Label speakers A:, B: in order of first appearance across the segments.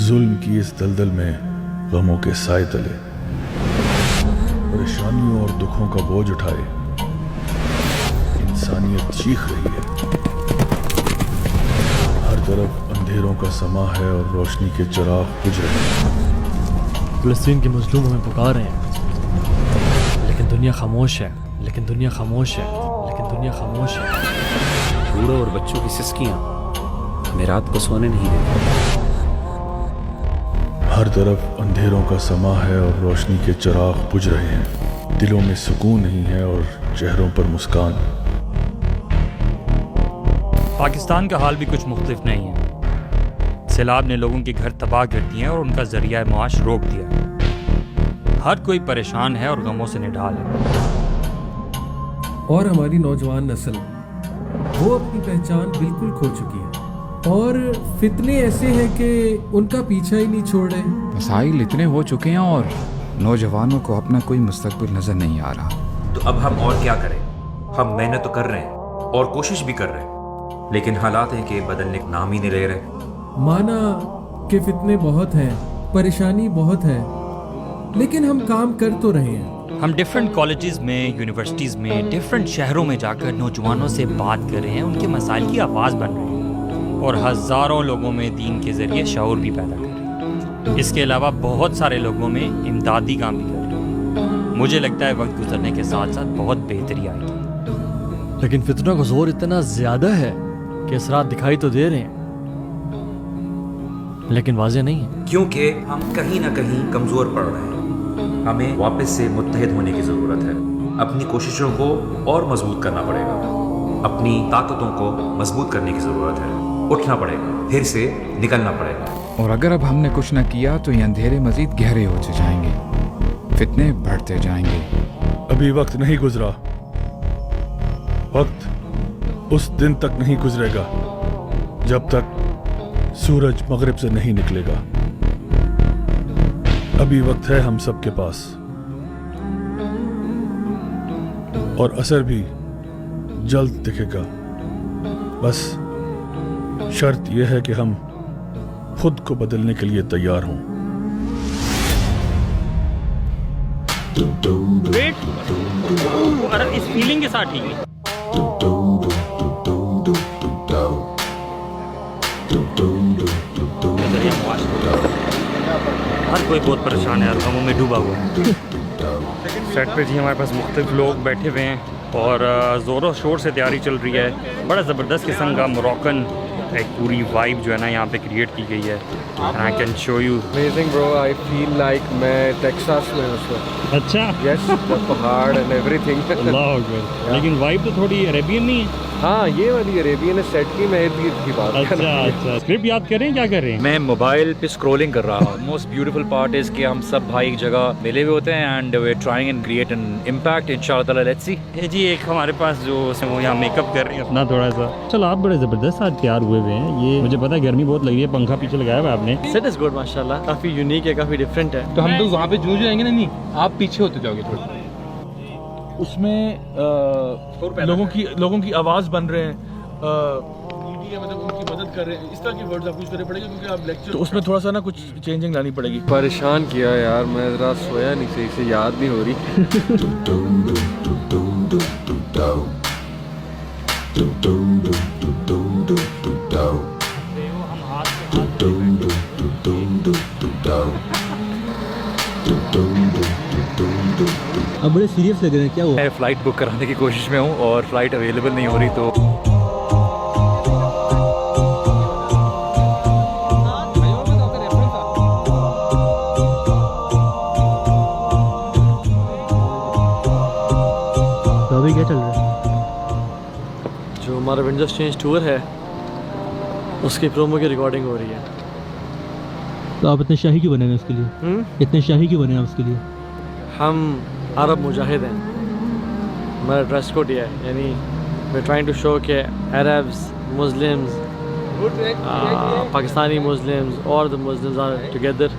A: जुल्म की इस दलदल में गमों के साए तले परेशानियों और दुखों का बोझ उठाए इंसानियत चीख रही है। हर तरफ अंधेरों का समा है और रोशनी के चिराग बुझ रहे हैं।
B: फ़लस्तीन के मजलूम हमें पुकार रहे हैं, लेकिन दुनिया खामोश है, लेकिन दुनिया खामोश है, लेकिन दुनिया खामोश है।
C: बूढ़ों और बच्चों की सिसकियां हमें रात को सोने नहीं देती।
A: हर तरफ अंधेरों का समा है और रोशनी के चिराग बुझ रहे हैं। दिलों में सुकून नहीं है और चेहरों पर मुस्कान।
D: पाकिस्तान का हाल भी कुछ मुख्तलिफ नहीं है। सैलाब ने लोगों के घर तबाह कर दिए हैं और उनका जरिया माश रोक दिया। हर कोई परेशान है और गमों से निढाल है।
E: और हमारी नौजवान नस्ल वो अपनी पहचान बिल्कुल खो चुकी है और फितने ऐसे हैं कि उनका पीछा ही नहीं छोड़ रहे।
F: मसाइल इतने हो चुके हैं और नौजवानों को अपना कोई मुस्तकबिल नजर नहीं आ रहा।
G: तो अब हम और क्या करें? हम मेहनत तो कर रहे हैं और कोशिश भी कर रहे हैं, लेकिन हालात हैं कि बदलने का नाम ही नहीं ले रहे।
E: माना कि फितने बहुत हैं, परेशानी बहुत है, लेकिन हम काम कर तो रहे हैं।
D: हम डिफरेंट कॉलेजेस में, यूनिवर्सिटीज़ में, डिफरेंट शहरों में जाकर नौजवानों से बात कर रहे हैं, उनके मसाइल की आवाज़ बन रहे हैं और हज़ारों लोगों में दीन के ज़रिए शऊर भी पैदा कर रहे हैं। इसके अलावा बहुत सारे लोगों में इमदादी काम भी कर रहे हैं। मुझे लगता है वक्त गुजरने के साथ साथ बहुत बेहतरी आएगी।
B: लेकिन फितना का जोर इतना ज़्यादा है कि असरात दिखाई तो दे रहे हैं, लेकिन वाज़ेह नहीं है।
G: क्योंकि हम कहीं ना कहीं कमज़ोर पड़ रहे हैं। हमें वापस से मुत्तहिद होने की ज़रूरत है। अपनी कोशिशों को और मजबूत करना पड़ेगा। अपनी ताकतों को मजबूत करने की ज़रूरत है। उठना पड़ेगा, फिर से निकलना पड़ेगा।
F: और अगर अब हमने कुछ न किया तो ये अंधेरे मजीद गहरे होते जाएंगे, फितने बढ़ते जाएंगे।
A: अभी वक्त नहीं गुजरा। वक्त उस दिन तक नहीं गुजरेगा जब तक सूरज मगरिब से नहीं निकलेगा। अभी वक्त है हम सब के पास और असर भी जल्द दिखेगा। बस शर्त यह है कि हम खुद को बदलने के लिए तैयार हों।
D: वेट, अरे इस फीलिंग के साथ ही हर कोई बहुत परेशान है और गमों में डूबा हुआ है। सेट पे जी हमारे पास मुख्तलिफ लोग बैठे हुए हैं और ज़ोरों शोर से तैयारी चल रही है। बड़ा ज़बरदस्त किस्म का मोरक्कन एक पूरी वाइब जो है ना यहाँ पे क्रिएट की गई है। I can show you.
H: Amazing bro, I feel like मैं टेक्सास में उस वक्त।
D: अच्छा,
H: यस, द पहाड़ एंड एवरीथिंग।
D: अल्लाह अकबर। लेकिन वाइब तो थोड़ी अरेबियन नहीं है।
H: हाँ, ये वाली अरेबियन सेट की मैं की बात कर रहा हूँ।
D: अच्छा, स्क्रिप्ट याद करें क्या कर रहे हैं?
C: मैं मोबाइल पे स्क्रॉलिंग कर रहा हूँ। मोस्ट ब्यूटीफुल पार्ट इज कि हम सब भाई एक जगह मिले हुए होते हैं and we are trying and create an impact इंशाल्लाह ताला। Let's see.
D: ये जी एक हमारे पास जो वो यहाँ मेकअप कर रहे हैं अपना थोड़ा सा। चलो, आप बड़े ज़बरदस्त आज तैयार हुए हुए हैं। ये मुझे पता है गर्मी बहुत लग रही है, पंखा पीछे लगाया हुआ है आपने।
B: सेट इज़ गुड माशाल्लाह, काफ़ी यूनिक है, काफ़ी डिफरेंट है।
I: तो हम लोग वहाँ पे जो जाएंगे ना, नहीं आप पीछे होते जाओगे थोड़ा। उसमें लोगों की आवाज़ बन रहे हैं, मतलब उनकी मदद कर रहे हैं। इस तरह की वर्ड्स आपको यूज़ करने पड़ेंगे क्योंकि आप लेक्चर, तो उसमें थोड़ा सा ना कुछ चेंजिंग लानी पड़ेगी।
H: परेशान किया यार, मैं जरा सोया नहीं, सही से याद नहीं हो रही।
B: अब बड़े सीरियस लग रहे हैं, क्या हुआ?
C: मैं फ़्लाइट बुक कराने की कोशिश में हूँ और फ़्लाइट अवेलेबल नहीं हो रही तो
B: अभी क्या चल रहा है? जो हमारा विंडोज चेंज टूर है उसकी प्रोमो की रिकॉर्डिंग हो रही है।
J: तो आप इतने शाही क्यों बने हैं उसके लिए? इतने शाही क्यों बने हैं उसके लिए?
B: हम अरब मुजाहिद हैं, हमारा ड्रेस कोड ये है, यानी वी ट्राइंग टू शो के अरब्स, मुस्लिम्स, पाकिस्तानी मुस्लिम्स और द मुस्लिम्स आर टुगेदर।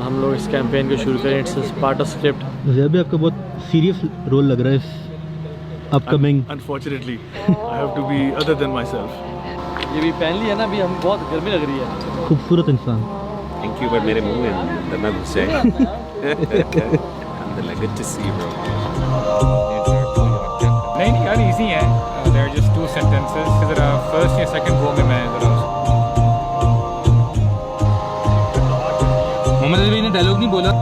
B: हम लोग इस कैंपेन को शुरू करें। It's part of script.
J: Zeb भी आपका बहुत सीरियस रोल लग रहा है इस upcoming.
A: Unfortunately, I have to be other than myself.
B: ये भी पहन ली है ना, अभी हम बहुत गर्मी लग रही है।
J: खूबसूरत इंसान।
K: थैंक यू, बट मेरे मुंह में अंदर घुस जाए। अल्हम्दुलिल्लाह, good to see you bro.
L: नहीं यार, इजी है। There are just 2 sentences. ज़रा फर्स्ट या सेकंड रो में मैं ज़रा
J: मोहम्मद अली ने डायलॉग नहीं बोला।